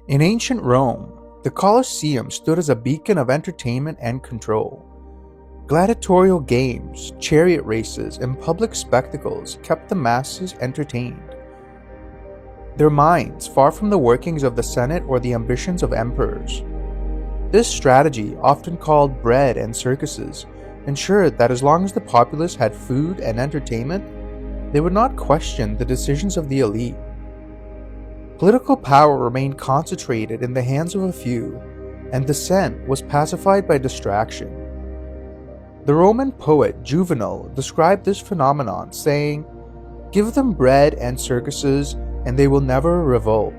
In ancient Rome, the Colosseum stood as a beacon of entertainment and control. Gladiatorial games, chariot races, and public spectacles kept the masses entertained. Their minds far from the workings of the Senate or the ambitions of emperors. This strategy, often called bread and circuses, ensured that as long as the populace had food and entertainment, they would not question the decisions of the elite. Political power remained concentrated in the hands of a few, and dissent was pacified by distraction. The Roman poet Juvenal described this phenomenon, saying, "Give them bread and circuses, and they will never revolt."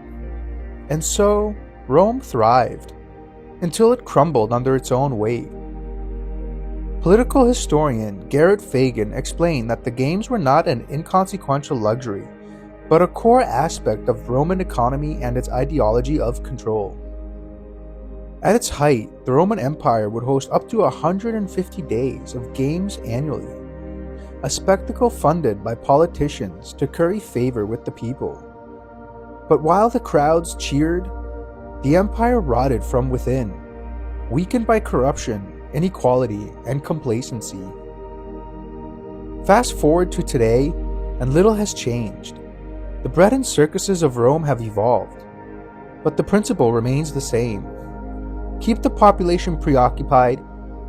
And so, Rome thrived, until it crumbled under its own weight. Political historian Garrett Fagan explained that the games were not an inconsequential luxury, but a core aspect of Roman economy and its ideology of control. At its height, the Roman Empire would host up to 150 days of games annually, a spectacle funded by politicians to curry favor with the people. But while the crowds cheered, the empire rotted from within, weakened by corruption, inequality, and complacency. Fast forward to today, and little has changed. The bread and circuses of Rome have evolved, but the principle remains the same. Keep the population preoccupied,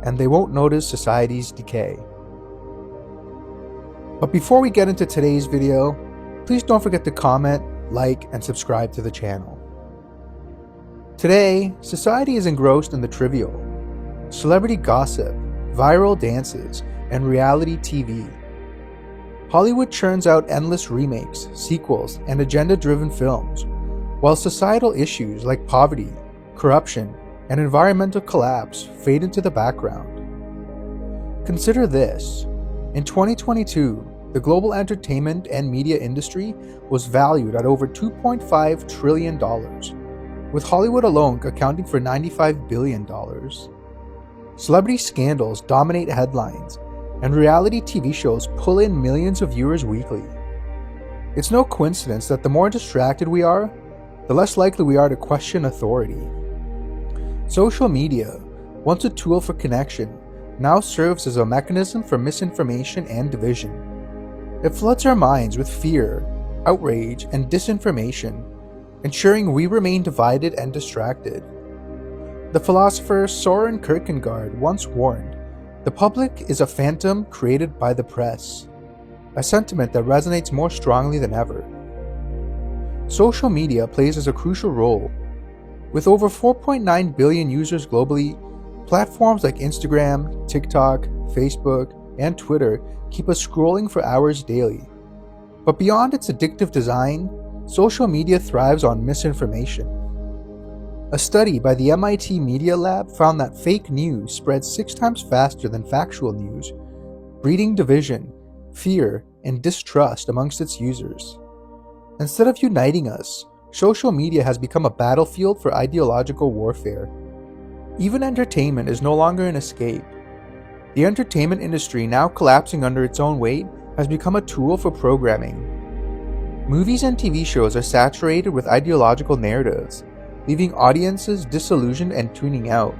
and they won't notice society's decay. But before we get into today's video, please don't forget to comment, like, and subscribe to the channel. Today, society is engrossed in the trivial: celebrity gossip, viral dances, and reality TV. Hollywood churns out endless remakes, sequels, and agenda-driven films, while societal issues like poverty, corruption, and environmental collapse fade into the background. Consider this: in 2022, the global entertainment and media industry was valued at over $2.5 trillion, with Hollywood alone accounting for $95 billion. Celebrity scandals dominate headlines, and reality TV shows pull in millions of viewers weekly. It's no coincidence that the more distracted we are, the less likely we are to question authority. Social media, once a tool for connection, now serves as a mechanism for misinformation and division. It floods our minds with fear, outrage, and disinformation, ensuring we remain divided and distracted. The philosopher Soren Kierkegaard once warned, "The public is a phantom created by the press," a sentiment that resonates more strongly than ever. Social media plays as a crucial role. With over 4.9 billion users globally, platforms like Instagram, TikTok, Facebook, and Twitter keep us scrolling for hours daily. But beyond its addictive design, social media thrives on misinformation. A study by the MIT Media Lab found that fake news spreads 6 times faster than factual news, breeding division, fear, and distrust amongst its users. Instead of uniting us, social media has become a battlefield for ideological warfare. Even entertainment is no longer an escape. The entertainment industry, now collapsing under its own weight, has become a tool for programming. Movies and TV shows are saturated with ideological narratives, leaving audiences disillusioned and tuning out.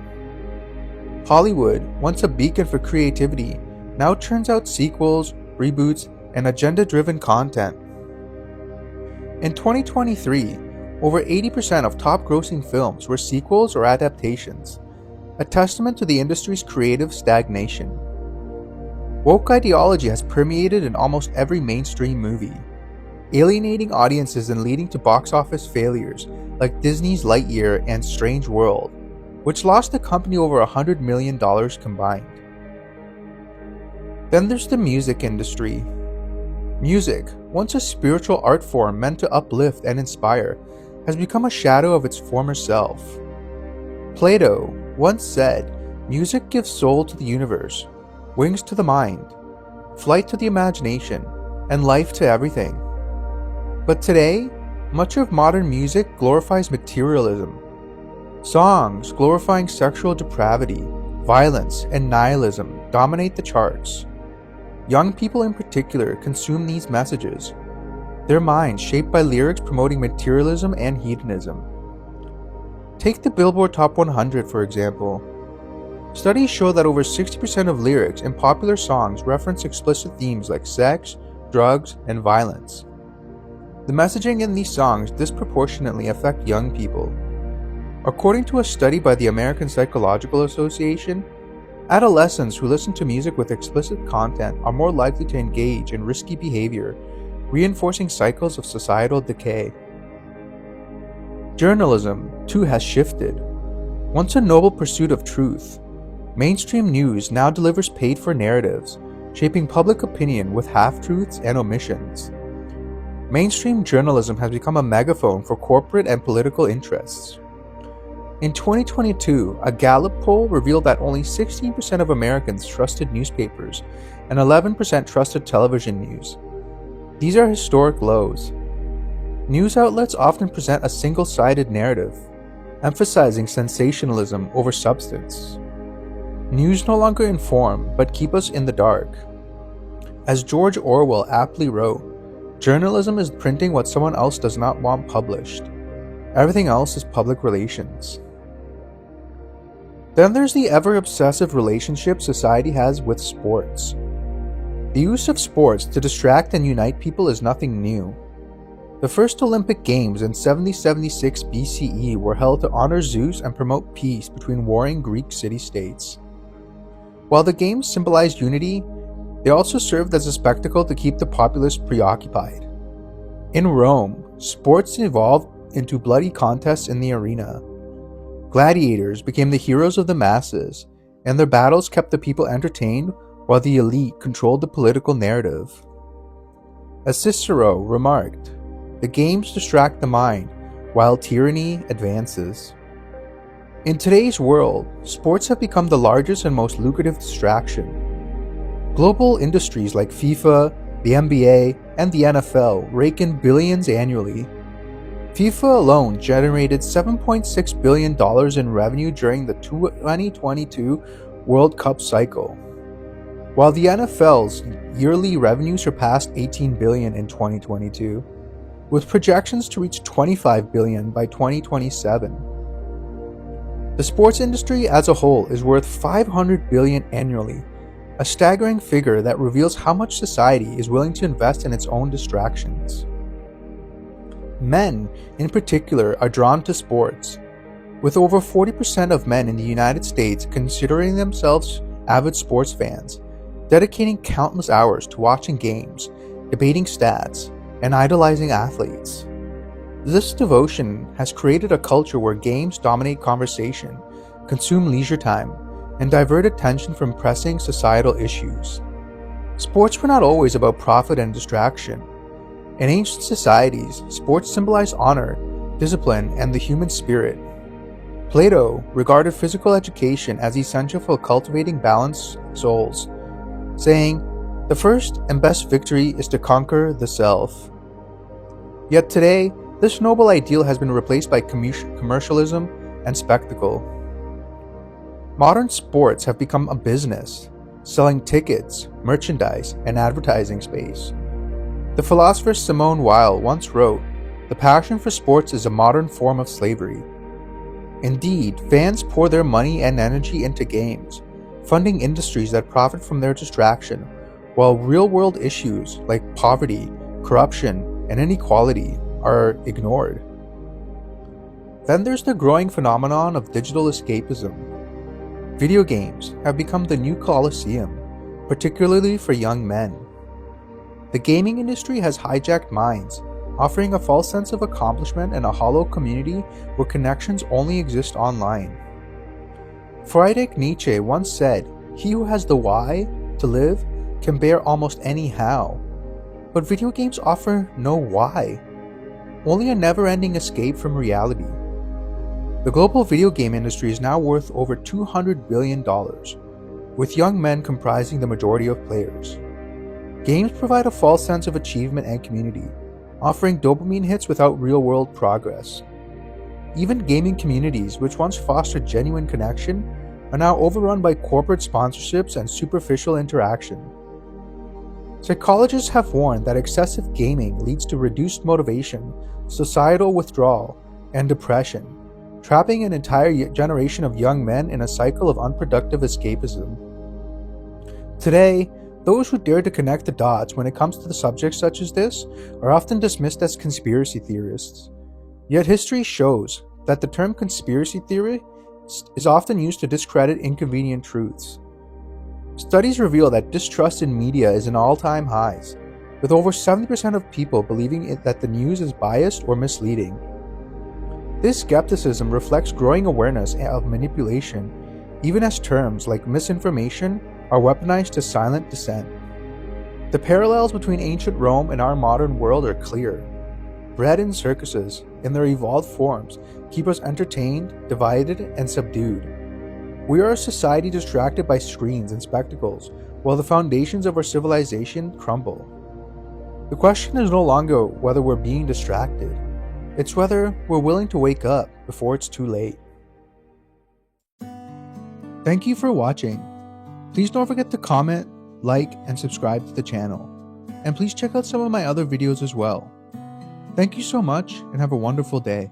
Hollywood, once a beacon for creativity, now turns out sequels, reboots, and agenda-driven content. In 2023, over 80% of top-grossing films were sequels or adaptations, a testament to the industry's creative stagnation. Woke ideology has permeated in almost every mainstream movie, alienating audiences and leading to box office failures like Disney's Lightyear and Strange World, which lost the company over $100 million combined. Then there's the music industry. Music, once a spiritual art form meant to uplift and inspire, has become a shadow of its former self. Plato once said, "Music gives soul to the universe, wings to the mind, flight to the imagination, and life to everything." But today, much of modern music glorifies materialism. Songs glorifying sexual depravity, violence, and nihilism dominate the charts. Young people in particular consume these messages, their minds shaped by lyrics promoting materialism and hedonism. Take the Billboard Top 100 for example. Studies show that over 60% of lyrics in popular songs reference explicit themes like sex, drugs, and violence. The messaging in these songs disproportionately affect young people. According to a study by the American Psychological Association, adolescents who listen to music with explicit content are more likely to engage in risky behavior, reinforcing cycles of societal decay. Journalism, too, has shifted. Once a noble pursuit of truth, mainstream news now delivers paid-for narratives, shaping public opinion with half-truths and omissions. Mainstream journalism has become a megaphone for corporate and political interests. In 2022, a Gallup poll revealed that only 16% of Americans trusted newspapers and 11% trusted television news. These are historic lows. News outlets often present a single-sided narrative, emphasizing sensationalism over substance. News no longer inform, but keep us in the dark. As George Orwell aptly wrote, journalism is printing what someone else does not want published. Everything else is public relations. Then there's the ever-obsessive relationship society has with sports. The use of sports to distract and unite people is nothing new. The first Olympic Games in 7076 BCE were held to honor Zeus and promote peace between warring Greek city-states. While the games symbolized unity, they also served as a spectacle to keep the populace preoccupied. In Rome, sports evolved into bloody contests in the arena. Gladiators became the heroes of the masses, and their battles kept the people entertained while the elite controlled the political narrative. As Cicero remarked, the games distract the mind, while tyranny advances. In today's world, sports have become the largest and most lucrative distraction. Global industries like FIFA, the NBA, and the NFL rake in billions annually. FIFA alone generated $7.6 billion in revenue during the 2022 World Cup cycle, while the NFL's yearly revenue surpassed $18 billion in 2022, with projections to reach $25 billion by 2027. The sports industry as a whole is worth $500 billion annually, a staggering figure that reveals how much society is willing to invest in its own distractions. Men, in particular, are drawn to sports, with over 40% of men in the United States considering themselves avid sports fans, dedicating countless hours to watching games, debating stats, and idolizing athletes. This devotion has created a culture where games dominate conversation, consume leisure time, and divert attention from pressing societal issues. Sports were not always about profit and distraction. In ancient societies, sports symbolized honor, discipline, and the human spirit. Plato regarded physical education as essential for cultivating balanced souls, saying, "The first and best victory is to conquer the self." Yet today, this noble ideal has been replaced by commercialism and spectacle. Modern sports have become a business, selling tickets, merchandise, and advertising space. The philosopher Simone Weil once wrote, "The passion for sports is a modern form of slavery." Indeed, fans pour their money and energy into games, funding industries that profit from their distraction, while real-world issues like poverty, corruption, and inequality are ignored. Then there's the growing phenomenon of digital escapism. Video games have become the new coliseum, particularly for young men. The gaming industry has hijacked minds, offering a false sense of accomplishment and a hollow community where connections only exist online. Friedrich Nietzsche once said, "He who has the why to live can bear almost any how." But video games offer no why, only a never-ending escape from reality. The global video game industry is now worth over $200 billion, with young men comprising the majority of players. Games provide a false sense of achievement and community, offering dopamine hits without real-world progress. Even gaming communities, which once fostered genuine connection, are now overrun by corporate sponsorships and superficial interaction. Psychologists have warned that excessive gaming leads to reduced motivation, societal withdrawal, and depression, trapping an entire generation of young men in a cycle of unproductive escapism. Today, those who dare to connect the dots when it comes to subjects such as this are often dismissed as conspiracy theorists. Yet history shows that the term conspiracy theory is often used to discredit inconvenient truths. Studies reveal that distrust in media is in all-time highs, with over 70% of people believing that the news is biased or misleading. This skepticism reflects growing awareness of manipulation, even as terms like misinformation are weaponized to silent dissent. The parallels between ancient Rome and our modern world are clear. Bread and circuses, in their evolved forms, keep us entertained, divided, and subdued. We are a society distracted by screens and spectacles, while the foundations of our civilization crumble. The question is no longer whether we're being distracted. It's whether we're willing to wake up before it's too late. Thank you for watching. Please don't forget to comment, like, and subscribe to the channel. And please check out some of my other videos as well. Thank you so much and have a wonderful day.